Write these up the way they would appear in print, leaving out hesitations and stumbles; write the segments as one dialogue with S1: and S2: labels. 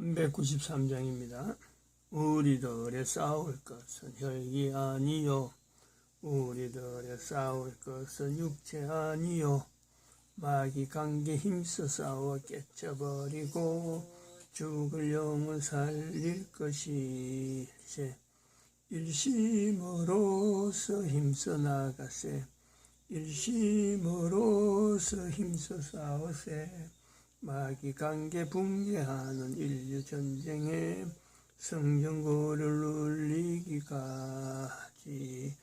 S1: 393장입니다. 우리들의 싸울 것은 혈기 아니요 우리들의 싸울 것은 육체 아니요 마귀 관계 힘써 싸워 깨쳐버리고 죽을 영을 살릴 것이세. 일심으로서 힘써 나가세. 일심으로서 힘써 싸우세. 마귀 관계 붕괴하는 인류 전쟁에 성전고를 울리기까지.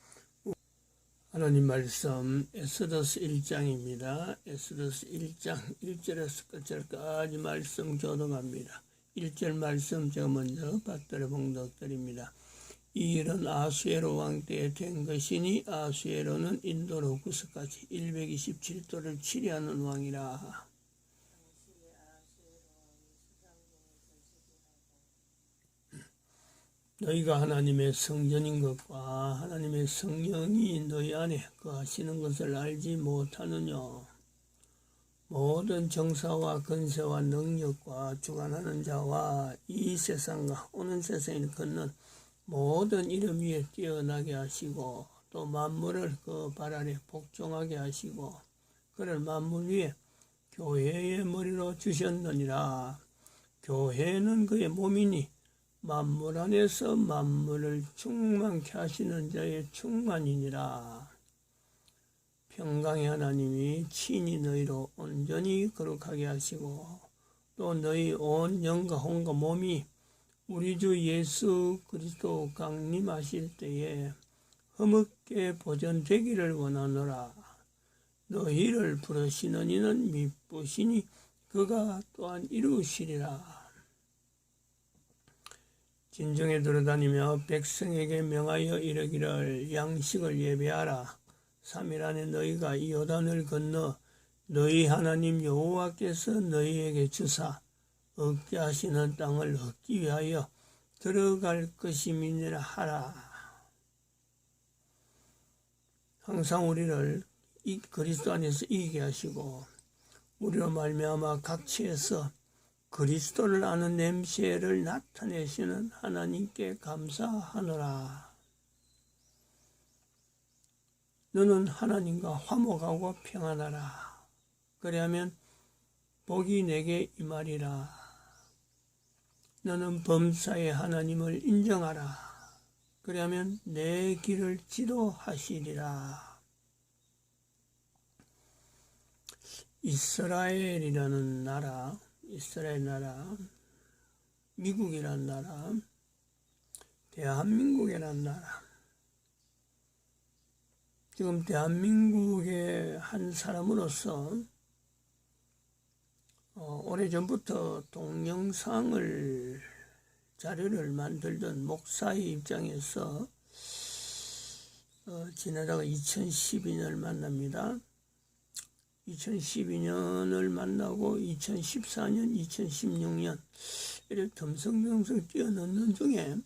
S1: 하나님 말씀 에스더스 1장입니다. 에스더스 1장 1절에서 끝절까지 말씀 교독합니다. 1절 말씀 제가 먼저 받들어 봉독드립니다. 이 일은 아수에로 왕 때에 된 것이니 아수에로는 인도로 구서까지 127도를 치리하는 왕이라. 너희가 하나님의 성전인 것과 하나님의 성령이 너희 안에 거하시는 것을 알지 못하느냐. 모든 정사와 권세와 능력과 주관하는 자와 이 세상과 오는 세상에 걷는 모든 이름 위에 뛰어나게 하시고 또 만물을 그 발 아래 복종하게 하시고 그를 만물 위에 교회의 머리로 주셨느니라. 교회는 그의 몸이니 만물 안에서 만물을 충만케 하시는 자의 충만이니라. 평강의 하나님이 친히 너희로 온전히 거룩하게 하시고 또 너희 온 영과 혼과 몸이 우리 주 예수 그리스도 강림하실 때에 흠없게 보존되기를 원하노라. 너희를 부르시는 이는 미쁘시니 그가 또한 이루시리라. 진정에 돌아다니며 백성에게 명하여 이르기를 양식을 예배하라. 3일 안에 너희가 이 요단을 건너 너희 하나님 여호와께서 너희에게 주사 얻게 하시는 땅을 얻기 위하여 들어갈 것임이니라 하라. 항상 우리를 이 그리스도 안에서 이기게 하시고 우리로 말미암아 각처에서 그리스도를 아는 냄새를 나타내시는 하나님께 감사하노라. 너는 하나님과 화목하고 평안하라. 그리하면 복이 내게 임하리라. 너는 범사의 하나님을 인정하라. 그리하면 내 길을 지도하시리라. 이스라엘이라는 나라, 이스라엘 나라, 미국이라는 나라, 대한민국이라는 나라. 지금 대한민국의 한 사람으로서 오래전부터 동영상을 자료를 만들던 목사의 입장에서 지나다가 2012년을 만납니다. 2012년을 만나고 2014년, 2016년 이렇게 덤성덤성 뛰어넣는 중에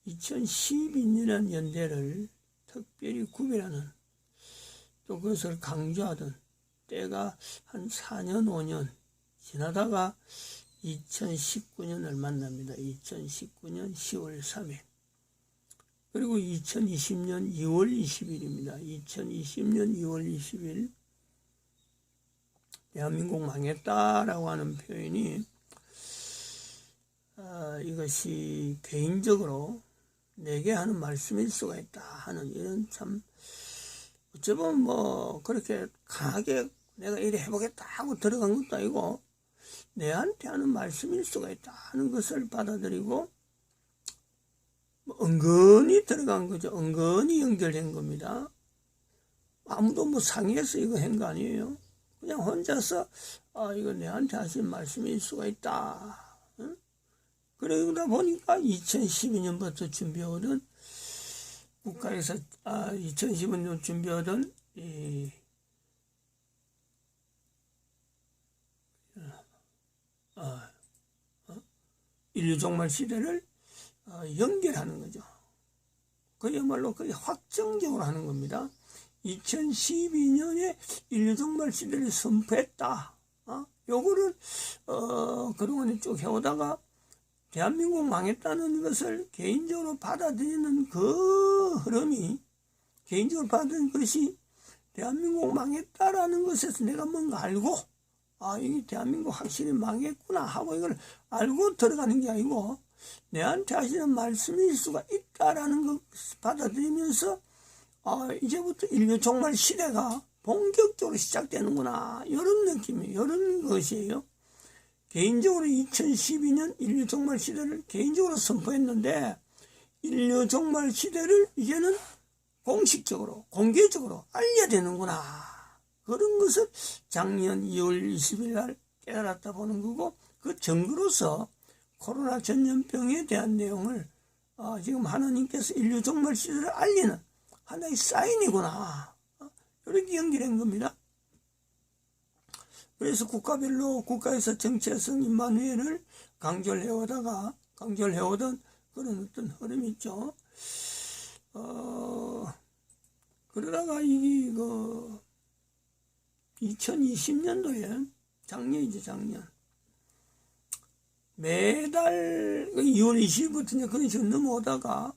S1: 2012년이라는 연대를 특별히 구별하는 또 그것을 강조하던 때가 한 4년, 5년 지나다가 2019년을 만납니다. 2019년 10월 3일 그리고 2020년 2월 20일입니다. 2020년 2월 20일 대한민국 망했다라고 하는 표현이 이것이 개인적으로 내게 하는 말씀일 수가 있다 하는 이런 참 어쩌면 뭐 그렇게 강하게 내가 이래 해보겠다 하고 들어간 것도 아니고 내한테 하는 말씀일 수가 있다 하는 것을 받아들이고 은근히 들어간 거죠. 은근히 연결된 겁니다. 아무도 뭐 상의해서 이거 한 거 아니에요. 그냥 혼자서 이거 내한테 하신 말씀일 수가 있다. 응? 그러다 보니까 2012년부터 준비하던 국가에서 2012년 준비하던 인류 종말 시대를 연결하는 거죠. 그야말로 거의 확정적으로 하는 겁니다. 2012년에 인류 종말 시대를 선포했다. 요거를 그동안에 쭉 해오다가 대한민국 망했다는 것을 개인적으로 받아들이는 그 흐름이, 개인적으로 받아들이는 것이 대한민국 망했다라는 것에서 내가 뭔가 알고, 이게 대한민국 확실히 망했구나 하고 이걸 알고 들어가는 게 아니고, 내한테 하시는 말씀일 수가 있다라는 것 받아들이면서, 이제부터 인류 종말 시대가 본격적으로 시작되는구나, 이런 느낌이에요. 이런 것이에요. 개인적으로 2012년 인류 종말 시대를 개인적으로 선포했는데, 인류 종말 시대를 이제는 공식적으로, 공개적으로 알려야 되는구나, 그런 것을 작년 2월 20일 날 깨달았다 보는 거고, 그 증거로서 코로나 전염병에 대한 내용을 지금 하나님께서 인류 종말 시대를 알리는 하나의 사인이구나, 이렇게 연결한 겁니다. 그래서 국가별로 국가에서 정체성 임마누엘을 강조를 해오던 그런 어떤 흐름이 있죠. 그러다가 이게 2020년도에 작년 매달 2월 20일부터 이제 그런 식으로 넘어오다가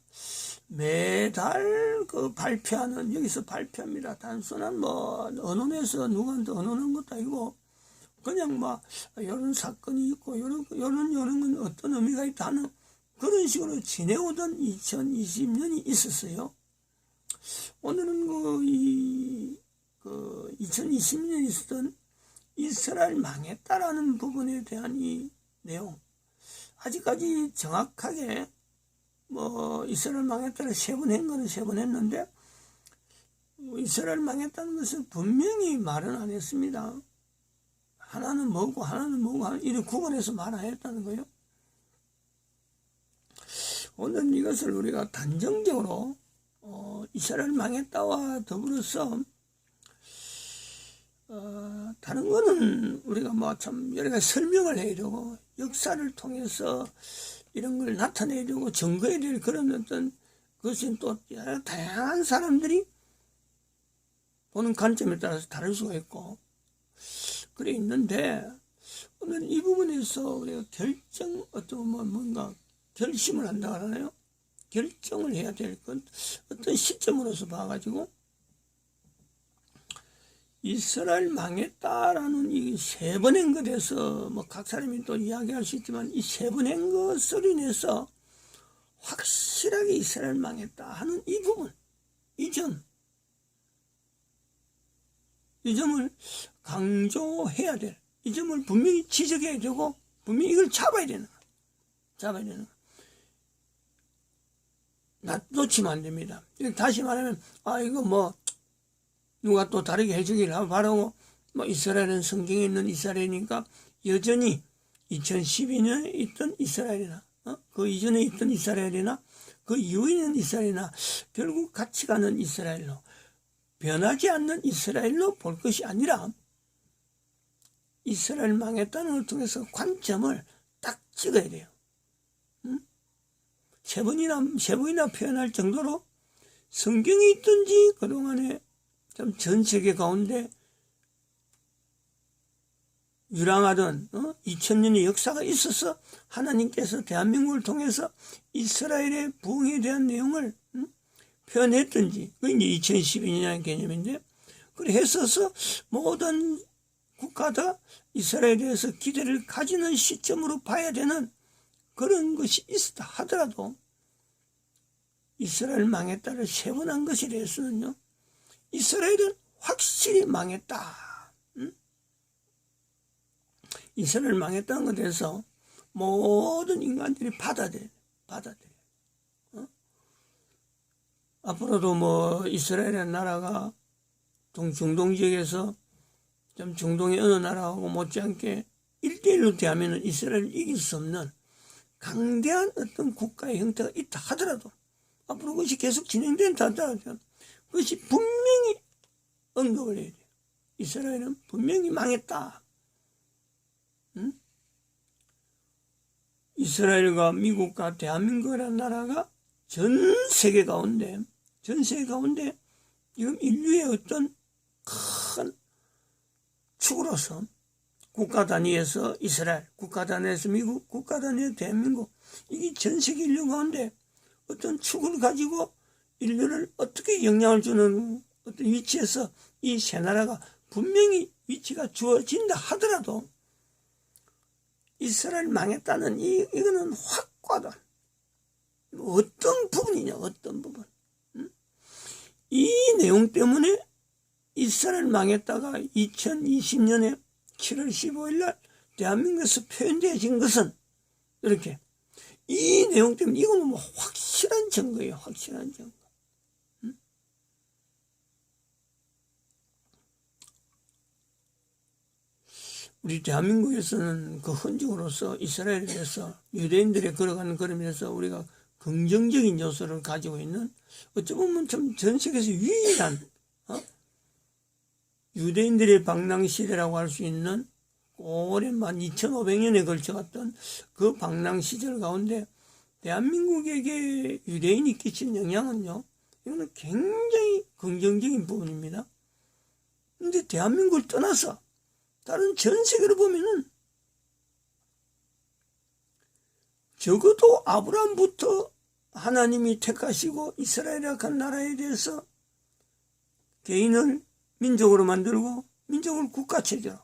S1: 매달 발표하는, 여기서 발표합니다. 단순한 언론에서 누구한테 언론한 것도 아니고, 그냥 이런 사건이 있고, 이런 건 어떤 의미가 있다 하는 그런 식으로 지내오던 2020년이 있었어요. 오늘은 2020년에 있었던 이스라엘 망했다라는 부분에 대한 이 내용, 아직까지 정확하게 이스라엘 망했다를 세 번 한 거는 세 번 했는데, 이스라엘 망했다는 것은 분명히 말은 안 했습니다. 하나는 뭐고 이렇게 구분해서 말 안 했다는 거예요. 오늘 이것을 우리가 단정적으로 이스라엘 망했다와 더불어서 다른 거는 우리가 참 여러 가지 설명을 해야 되고, 역사를 통해서 이런 걸 나타내야 되고 증거해야 될 그런 어떤 것은 또 다양한 사람들이 보는 관점에 따라서 다를 수가 있고 그래 있는데, 오늘 이 부분에서 우리가 뭔가 결심을 한다 하나요? 결정을 해야 될 건 어떤 시점으로서 봐가지고, 이스라엘 망했다라는 이 세 번 한 것에서 각 사람이 또 이야기할 수 있지만, 이 세 번 한 것을 인해서 확실하게 이스라엘 망했다 하는 이 부분, 이 점을 강조해야 될, 이 점을 분명히 지적해야 되고, 분명히 이걸 잡아야 되는 거야. 놓치면 안 됩니다. 다시 말하면, 이거 누가 또 다르게 해주기를 바라고, 이스라엘은 성경에 있는 이스라엘이니까 여전히 2012년에 있던 이스라엘이나, 그 이전에 있던 이스라엘이나, 그 이후에 있는 이스라엘이나, 결국 같이 가는 이스라엘로, 변하지 않는 이스라엘로 볼 것이 아니라, 이스라엘 망했다는 걸 통해서 관점을 딱 찍어야 돼요. 세 번이나 표현할 정도로 성경이 있든지 그동안에 전 세계 가운데 유랑하던 2000년의 역사가 있어서 하나님께서 대한민국을 통해서 이스라엘의 부흥에 대한 내용을 표현했든지, 그게 이제 2012년이라는 개념인데, 그래 했어서 모든 국가가 이스라엘에 대해서 기대를 가지는 시점으로 봐야 되는 그런 것이 있었다 하더라도, 이스라엘 망했다를 세 번 한 것에 대해서는요, 이스라엘은 확실히 망했다. 이스라엘 망했다는 것에 대해서 모든 인간들이 받아들여요. 앞으로도 이스라엘의 나라가 중동 지역에서 좀 중동의 어느 나라하고 못지않게 1대1로 대하면 이스라엘을 이길 수 없는 강대한 어떤 국가의 형태가 있다 하더라도, 앞으로 그것이 계속 진행된다 하더라도, 그것이 분명히 언급을 해야 돼요. 이스라엘은 분명히 망했다. 이스라엘과 미국과 대한민국이라는 나라가 전 세계 가운데 지금 인류의 어떤 큰 축으로서 국가 단위에서 이스라엘, 국가 단위에서 미국, 국가 단위에서 대한민국, 이게 전 세계 인류 가운데 어떤 축을 가지고 인류를 어떻게 영향을 주는 어떤 위치에서 이 세 나라가 분명히 위치가 주어진다 하더라도 이스라엘 망했다는 이거는 확고하다. 어떤 부분이냐, 어떤 부분. 이 내용 때문에 이스라엘 망했다가 2020년에 7월 15일 날 대한민국에서 표현되어진 것은 이렇게 이 내용 때문에 이거는 뭐 확실한 증거예요. 확실한 증거. 우리 대한민국에서는 그 흔적으로서 이스라엘에 대해서 유대인들의 걸어가는 걸음에서 우리가 긍정적인 요소를 가지고 있는 어찌 보면 참 전 세계에서 유일한 유대인들의 방랑 시대라고 할 수 있는 오랜 2500년에 걸쳐갔던 그 방랑 시절 가운데 대한민국에게 유대인이 끼친 영향은요, 이거는 굉장히 긍정적인 부분입니다. 근데 대한민국을 떠나서 다른 전 세계로 보면은 적어도 아브라함부터 하나님이 택하시고 이스라엘이라는 나라에 대해서 개인을 민족으로 만들고 민족을 국가체제로,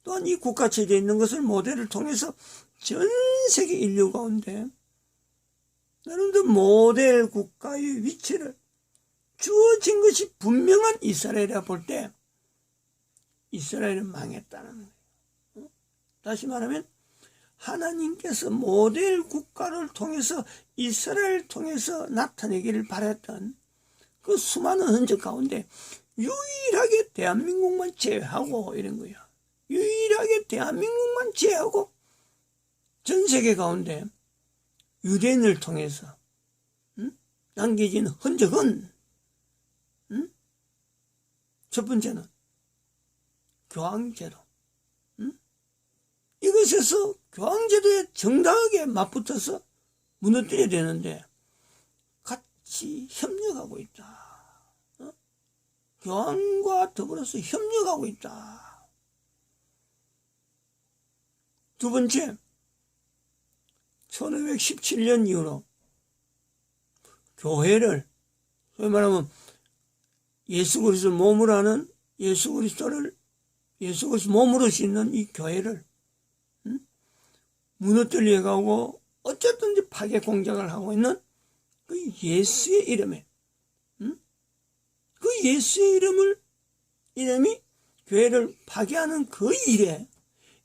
S1: 또한 이 국가체제에 있는 것을 모델을 통해서 전 세계 인류 가운데 나름대로 모델 국가의 위치를 주어진 것이 분명한 이스라엘이라 볼 때 이스라엘은 망했다는 거예요. 다시 말하면 하나님께서 모델 국가를 통해서 이스라엘을 통해서 나타내기를 바랬던 그 수많은 흔적 가운데 유일하게 대한민국만 제외하고 이런 거야. 유일하게 대한민국만 제외하고 전 세계 가운데 유대인을 통해서 남겨진 흔적은 첫 번째는 교황제도. 이것에서 교황제도에 정당하게 맞붙어서 무너뜨려야 되는데 같이 협력하고 있다. 교황과 더불어서 협력하고 있다. 두 번째, 1517년 이후로 교회를, 소위 말하면 예수 그리스도를 몸으로 하는 예수 그리스도 몸으로 싣는 이 교회를 무너뜨려 가고 어쨌든지 파괴 공작을 하고 있는 그 예수의 이름에, 그 예수의 이름이 교회를 파괴하는 그 일에,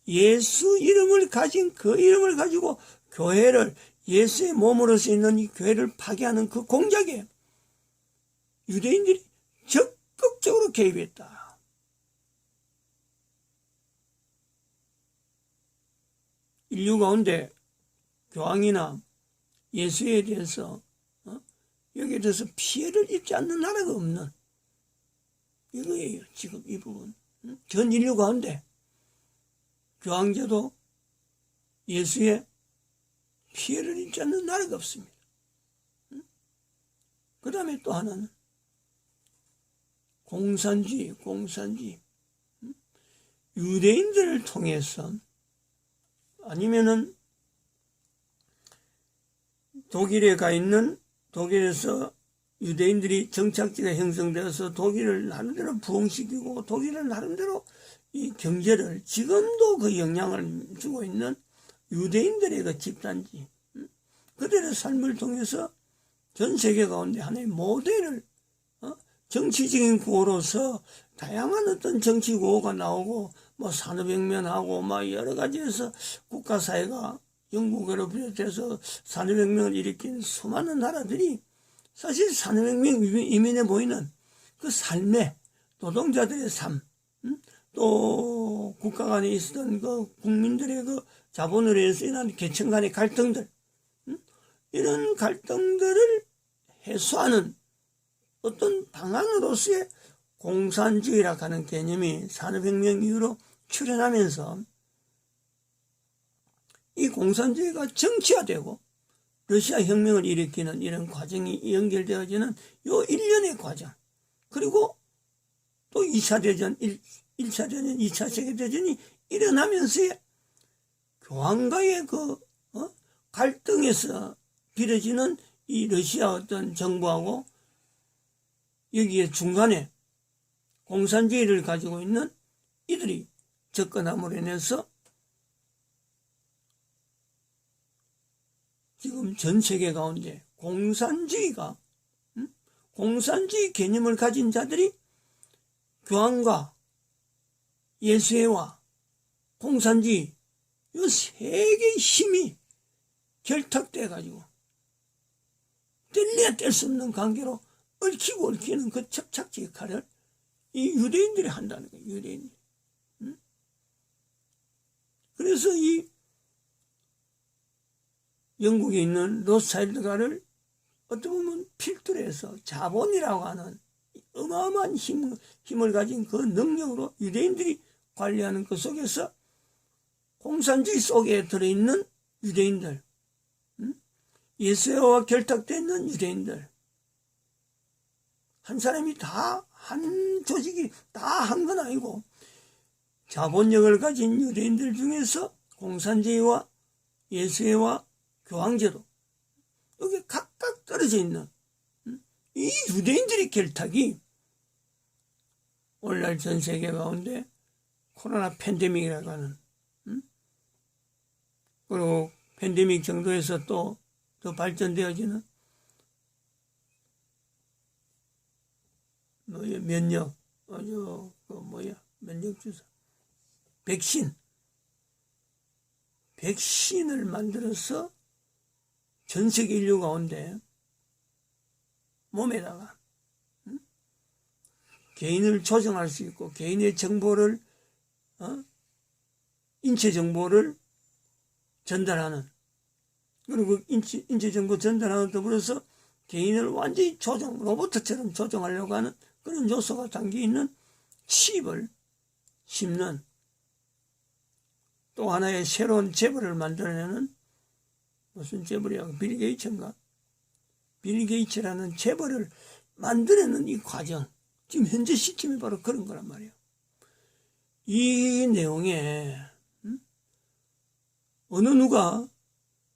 S1: 예수 이름을 가진 그 이름을 가지고 교회를, 예수의 몸으로 쓰이는 이 교회를 파괴하는 그 공작에 유대인들이 적극적으로 개입했다. 인류 가운데 교황이나 예수에 대해서 여기에 대해서 피해를 입지 않는 나라가 없는 이거예요. 지금 이 부분. 전 인류 가운데 교황제도 예수에 피해를 입지 않는 나라가 없습니다. 그 다음에 또 하나는 공산주의. 유대인들을 통해서, 아니면은 독일에 가 있는, 독일에서 유대인들이 정착지가 형성되어서 독일을 나름대로 부흥시키고 독일을 나름대로 이 경제를, 지금도 그 영향을 주고 있는 유대인들의 그 집단지, 그들의 삶을 통해서 전 세계 가운데 하나의 모델을, 정치적인 구호로서 다양한 어떤 정치 구호가 나오고 뭐 산업혁명하고 막 여러 가지에서 국가사회가 영국으로 비롯해서 산업혁명을 일으킨 수많은 나라들이 사실 산업혁명 이면에 보이는 그 삶의, 노동자들의 삶, 또 국가 간에 있었던 그 국민들의 그 자본으로 해서 일어난 계층 간의 갈등들, 이런 갈등들을 해소하는 어떤 방안으로서의 공산주의라고 하는 개념이 산업혁명 이후로 출현하면서 이 공산주의가 정치화되고 러시아 혁명을 일으키는 이런 과정이 연결되어지는 요 일련의 과정, 그리고 또 2차 대전, 1차 대전, 2차 세계대전이 일어나면서의 교황과의 갈등에서 빌어지는 이 러시아 어떤 정부하고 여기에 중간에 공산주의를 가지고 있는 이들이 접근함으로 인해서 지금 전 세계 가운데 공산주의 개념을 가진 자들이 교황과 예수회와 공산주의 이 세 개의 힘이 결탁돼 가지고 뗄래야 뗄 수 없는 관계로 얽히고 얽히는 그 접착제 역할을 이 유대인들이 한다는 거예요. 유대인들. 그래서 이 영국에 있는 로스차일드가를 어떻게 보면 필두로 해서 자본이라고 하는 어마어마한 힘을 가진 그 능력으로 유대인들이 관리하는 그 속에서 공산주의 속에 들어있는 유대인들, 예수와 결탁되어 있는 유대인들, 한 사람이 다, 한 조직이 다 한 건 아니고 자본력을 가진 유대인들 중에서 공산주의와 예수회와 교황제도 여기 각각 떨어져 있는 이 유대인들의 결탁이 오늘날 전 세계 가운데 코로나 팬데믹이라고 하는 그리고 팬데믹 정도에서 또 더 발전되어지는 면역 면역 주사 백신을 만들어서 전 세계 인류 가운데 몸에다가 개인을 조정할 수 있고 개인의 정보를 인체 정보를 전달하는 그리고 인체 정보 전달하는 더불어서 개인을 완전히 로봇처럼 조정하려고 하는 그런 요소가 담겨있는 칩을 심는 또 하나의 새로운 재벌을 만들어내는 무슨 재벌이야? 빌 게이츠인가? 빌 게이츠라는 재벌을 만들어내는 이 과정 지금 현재 시점이 바로 그런 거란 말이에요. 이 내용에 어느 누가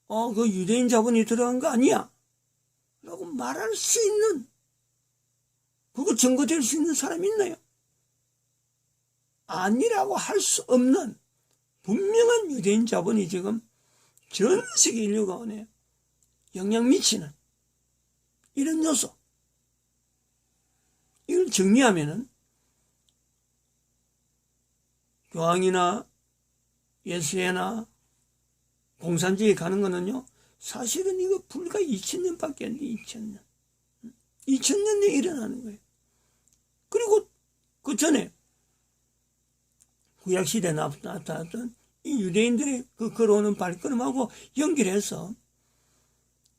S1: 그 유대인 자본이 들어간 거 아니야? 라고 말할 수 있는 그거 증거될 수 있는 사람이 있나요? 아니라고 할 수 없는 분명한 유대인 자본이 지금 전 세계 인류 가운데 영향 미치는 이런 요소 이걸 정리하면은 교황이나 예수회나 공산주의 가는 거는요 사실은 이거 불과 2000년밖에 안 돼. 2000년 2000년에 일어나는 거예요. 그리고 그 전에 구약시대에 나타났던 이 유대인들의 그 걸어오는 발걸음하고 연결해서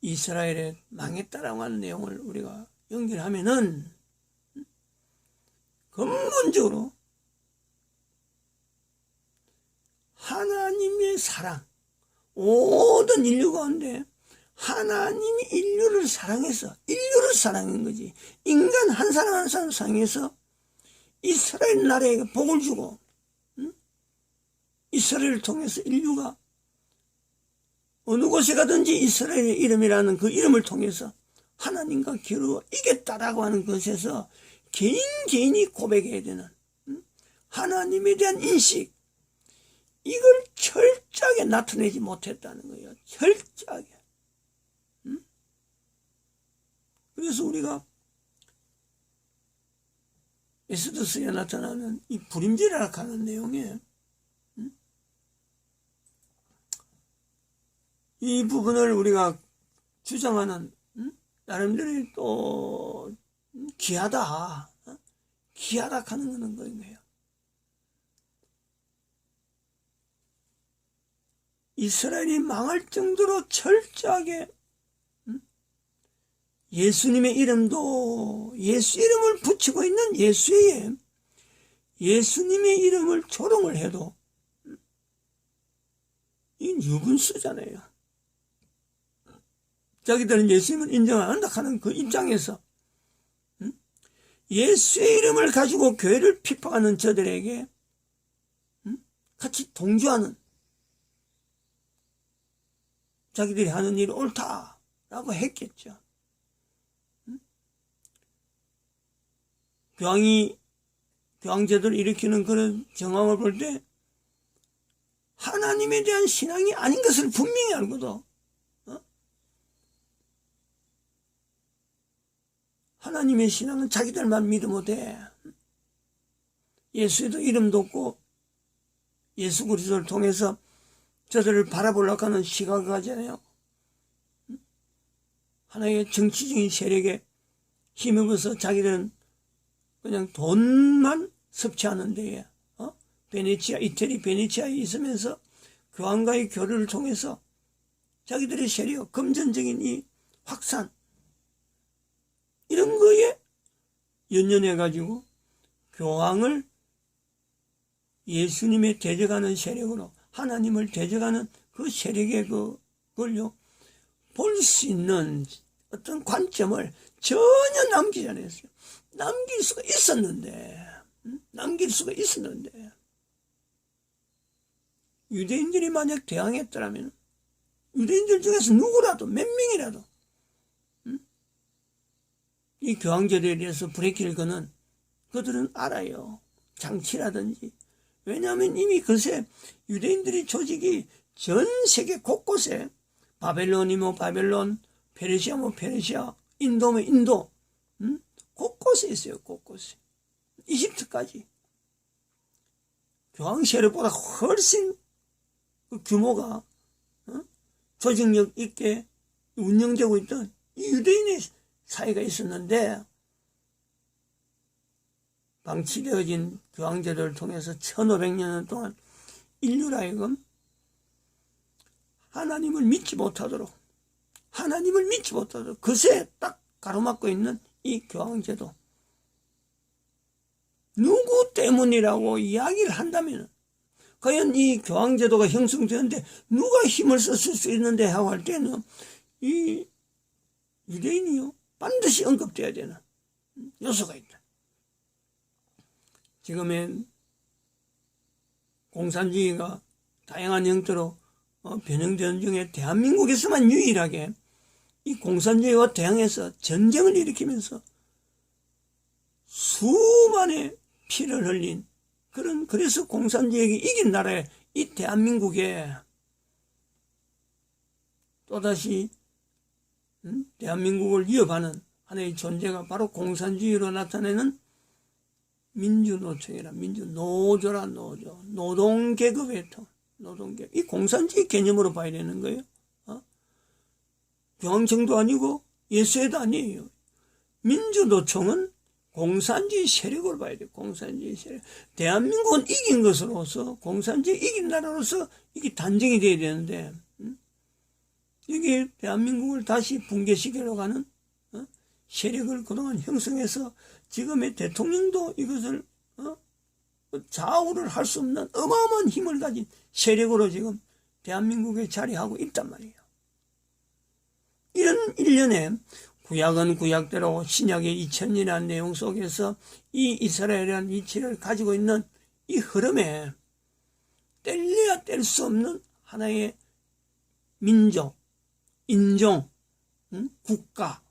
S1: 이스라엘의 망했다라고 하는 내용을 우리가 연결하면은 근본적으로 하나님의 사랑 모든 인류 가운데 하나님이 인류를 사랑해서 인류를 사랑한 거지 인간 한 사람 한 사람 사랑해서 이스라엘 나라에 복을 주고 이스라엘을 통해서 인류가 어느 곳에 가든지 이스라엘의 이름이라는 그 이름을 통해서 하나님과 겨루어 이겼다라고 하는 것에서 개인이 고백해야 되는 하나님에 대한 인식 이걸 철저하게 나타내지 못했다는 거예요. 철저하게. 그래서 우리가 에스더스에 나타나는 이 불임지라고 하는 내용에 이 부분을 우리가 주장하는 나름대로 또 귀하다 하는 거는 거예요. 이스라엘이 망할 정도로 철저하게 예수님의 이름도 예수 이름을 붙이고 있는 예수의 예수님의 이름을 조롱을 해도 이건 유분수잖아요. 자기들은 예수님을 인정 안 한다 하는 그 입장에서 예수의 이름을 가지고 교회를 핍박하는 저들에게 같이 동조하는, 자기들이 하는 일이 옳다라고 했겠죠. 교황제도를 일으키는 그런 정황을 볼 때 하나님에 대한 신앙이 아닌 것을 분명히 알고도 하나님의 신앙은 자기들만 믿으면 돼. 예수에도 이름도 없고 예수 그리스도를 통해서 저들을 바라보려고 하는 시각을 가지잖아요. 하나의 정치적인 세력에 힘입어서 자기들은 그냥 돈만 섭취하는 데에 이태리 베네치아에 있으면서 교황과의 교류를 통해서 자기들의 세력, 금전적인 이 확산, 이런 거에 연연해가지고 교황을 예수님의 대적하는 세력으로, 하나님을 대적하는 그 세력의 그걸요, 볼 수 있는 어떤 관점을 전혀 남기지 않았어요. 남길 수가 있었는데, 유대인들이 만약 대항했더라면, 유대인들 중에서 누구라도, 몇 명이라도, 이 교황제도에 대해서 불행길을 거는 그들은 알아요. 장치라든지. 왜냐하면 이미 그새 유대인들의 조직이 전 세계 곳곳에, 바벨론이면 바벨론, 페르시아면 페르시아, 인도면 인도, 곳곳에 있어요. 곳곳에. 이집트까지. 교황 세력보다 훨씬 그 규모가 조직력 있게 운영되고 있던 유대인의 사회가 있었는데, 방치되어진 교황제도를 통해서 1500년 동안 인류를 하여금 하나님을 믿지 못하도록 그새 딱 가로막고 있는 이 교황제도, 누구 때문이라고 이야기를 한다면, 과연 이 교황제도가 형성되는데 누가 힘을 썼을 수 있는데 하고 할 때는 이 유대인이요, 반드시 언급돼야 되는 요소가 있다. 지금의 공산주의가 다양한 형태로 변형되는 중에 대한민국에서만 유일하게 이 공산주의와 대항해서 전쟁을 일으키면서 수만의 피를 흘린 그래서 공산주의에게 이긴 나라에 이 대한민국에 또다시 대한민국을 위협하는 하나의 존재가 바로 공산주의로 나타내는 민주노총이라, 민주노조라, 노동계급의 노동계급. 이 공산주의 개념으로 봐야 되는 거예요. 교황청도 아니고 예수회도 아니에요. 민주노총은 공산주의 세력으로 봐야 돼요. 공산주의 세력. 대한민국은 이긴 것으로서, 공산주의 이긴 나라로서 이게 단정이 돼야 되는데, 이게 대한민국을 다시 붕괴시키려고 하는 세력을 그동안 형성해서 지금의 대통령도 이것을 좌우를 할 수 없는 어마어마한 힘을 가진 세력으로 지금 대한민국에 자리하고 있단 말이에요. 이런 일련의 구약은 구약대로 신약의 2000년이라는 내용 속에서 이 이스라엘이라는 위치를 가지고 있는 이 흐름에 뗄래야 뗄 수 없는 하나의 민족, 인종, 국가,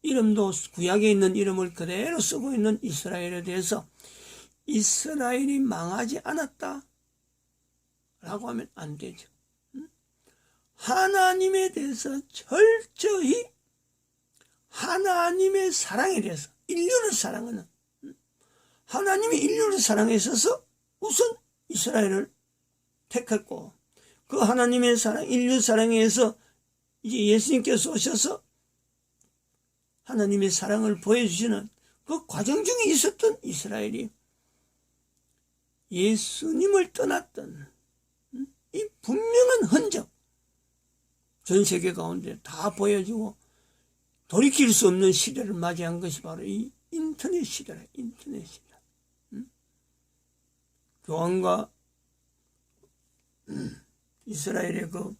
S1: 이름도 구약에 있는 이름을 그대로 쓰고 있는 이스라엘에 대해서 이스라엘이 망하지 않았다 라고 하면 안 되죠. 하나님에 대해서 철저히, 하나님의 사랑에 대해서, 인류를 사랑하는, 하나님이 인류를 사랑에 있어서 우선 이스라엘을 택했고, 그 하나님의 사랑, 인류 사랑에 의해서 이제 예수님께서 오셔서 하나님의 사랑을 보여주시는 그 과정 중에 있었던 이스라엘이 예수님을 떠났던 이 분명한 흔적, 전 세계 가운데 다 보여지고 돌이킬 수 없는 시대를 맞이한 것이 바로 이 인터넷 시대라. 인터넷 시대. 교황과 이스라엘의 그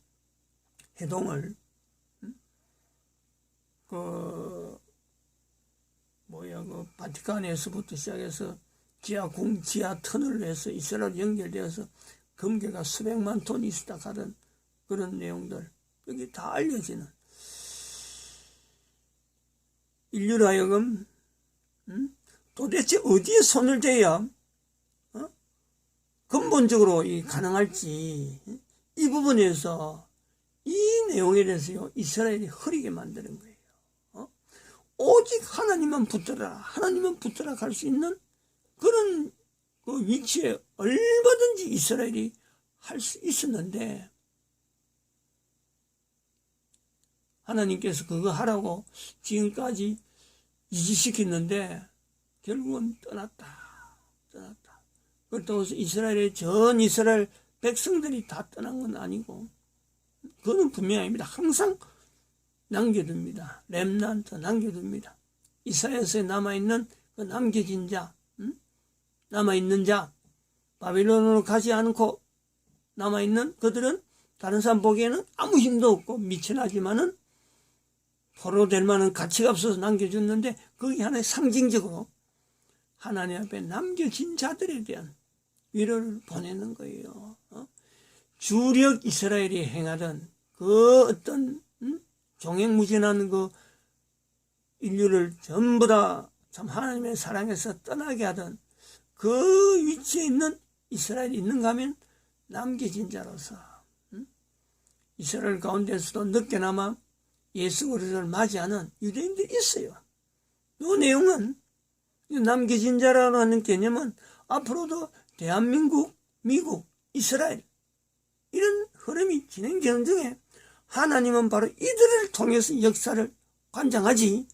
S1: 해동을 그 바티칸에서부터 시작해서 지하 터널로 해서 이스라엘 연결되어서 금괴가 수백만 톤 있었다 하던 그런 내용들 여기 다 알려지는 인류로 하여금 도대체 어디에 손을 대야 근본적으로 가능할지 이 부분에서 이 내용에 대해서요 이스라엘이 흐리게 만드는 거예요. 오직 하나님만 붙들어라 하나님만 붙들어라 갈 수 있는 그런 그 위치에 얼마든지 이스라엘이 할 수 있었는데 하나님께서 그거 하라고 지금까지 유지시켰는데 결국은 떠났다. 그렇다고 해서 이스라엘의 전 이스라엘 백성들이 다 떠난 건 아니고 그거는 분명합니다. 항상 남겨둡니다. 렘넌트 남겨둡니다. 이스라엘에 남아있는 그 남겨진 자, 남아있는 자, 바빌론으로 가지 않고 남아있는 그들은 다른 사람 보기에는 아무 힘도 없고 미천하지만은 포로 될 만한 가치가 없어서 남겨줬는데 그게 하나의 상징적으로 하나님 앞에 남겨진 자들에 대한 위로를 보내는 거예요. 주력 이스라엘이 행하던 그 어떤 종횡무진한 그 인류를 전부 다 참 하나님의 사랑에서 떠나게 하던 그 위치에 있는 이스라엘이 있는가 하면 남겨진 자로서 이스라엘 가운데서도 늦게나마 예수 그리스도를 맞이하는 유대인들이 있어요. 이 내용은 남겨진 자라는 개념은 앞으로도 대한민국, 미국, 이스라엘 이런 흐름이 진행되는 중에 하나님은 바로 이들을 통해서 역사를 관장하지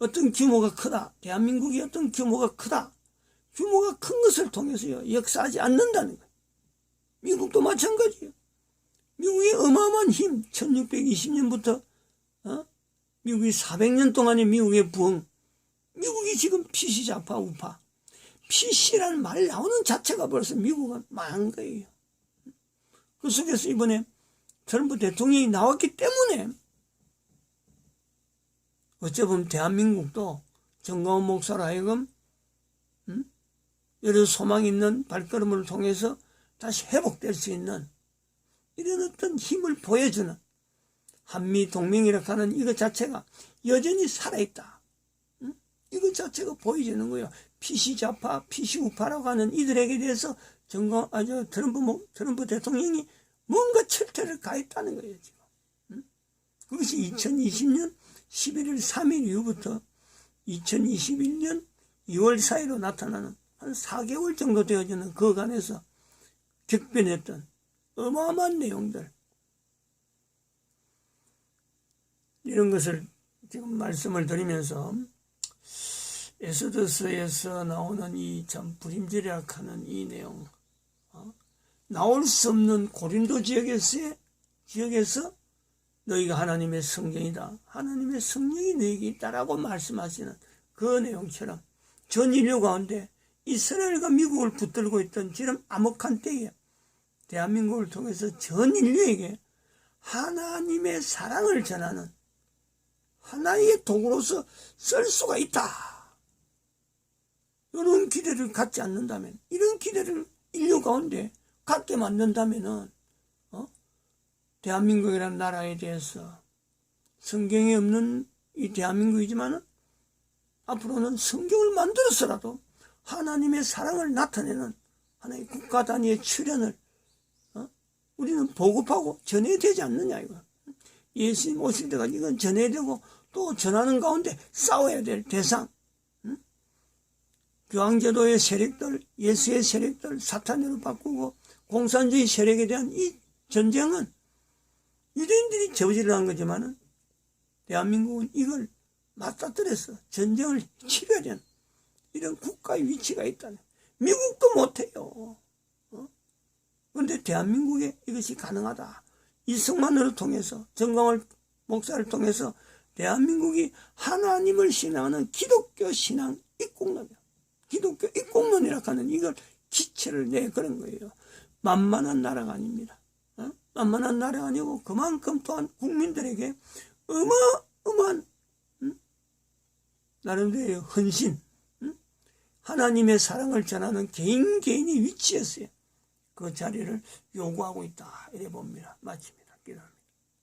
S1: 어떤 규모가 크다, 대한민국이 어떤 규모가 크다, 규모가 큰 것을 통해서요 역사하지 않는다는 거예요. 미국도 마찬가지예요. 미국의 어마어마한 힘, 1620년부터 미국이 400년 동안의 미국의 부흥, 미국이 지금 PC 좌파 우파, PC라는 말 나오는 자체가 벌써 미국은 망한 거예요. 그 속에서 이번에 트럼프 대통령이 나왔기 때문에 어찌 보면 대한민국도 정광훈 목사로 하여금 여러 소망 있는 발걸음을 통해서 다시 회복될 수 있는 이런 어떤 힘을 보여주는 한미동맹이라고 하는 이것 자체가 여전히 살아있다. 이것 자체가 보여지는 거예요. PC좌파, PC우파라고 하는 이들에게 대해서 트럼프 대통령이 뭔가 철퇴를 가했다는 거예요, 지금. 그것이 2020년 11월 3일 이후부터 2021년 2월 4일로 나타나는 한 4개월 정도 되어지는 그간에서 격변했던 어마어마한 내용들. 이런 것을 지금 말씀을 드리면서 에스더서에서 나오는 이 참 불임절이라 하는 이 내용, 나올 수 없는 고린도 지역에서 너희가 하나님의 성경이다. 하나님의 성령이 너희에게 있다라고 말씀하시는 그 내용처럼 전 인류 가운데 이스라엘과 미국을 붙들고 있던 지금 암흑한 때에 대한민국을 통해서 전 인류에게 하나님의 사랑을 전하는 하나의 도구로서 쓸 수가 있다. 이런 기대를 갖지 않는다면, 이런 기대를 인류 가운데 갖게 만든다면은 대한민국이라는 나라에 대해서 성경이 없는 이 대한민국이지만은 앞으로는 성경을 만들어서라도 하나님의 사랑을 나타내는 하나의 국가 단위의 출현을 우리는 보급하고 전해야 되지 않느냐 이거. 예수님 오실 때까지 이건 전해야 되고 또 전하는 가운데 싸워야 될 대상, 교황제도의 세력들, 예수의 세력들 사탄으로 바꾸고 공산주의 세력에 대한 이 전쟁은 유대인들이 저지를 한 거지만은 대한민국은 이걸 맞닥뜨려서 전쟁을 치러야 되는 이런 국가의 위치가 있다는. 미국도 못해요. 그런데 대한민국에 이것이 가능하다. 이승만을 통해서, 정광훈 목사를 통해서 대한민국이 하나님을 신앙하는 기독교 신앙 입국론이야. 기독교 입국론이라고 하는 이걸 기체를 내 그런 거예요. 만만한 나라가 아닙니다. 만만한 나라가 아니고 그만큼 또한 국민들에게 어마어마한 나름대로의 헌신, 하나님의 사랑을 전하는 개인이 위치했어요. 그 자리를 요구하고 있다. 이래 봅니다. 마칩니다.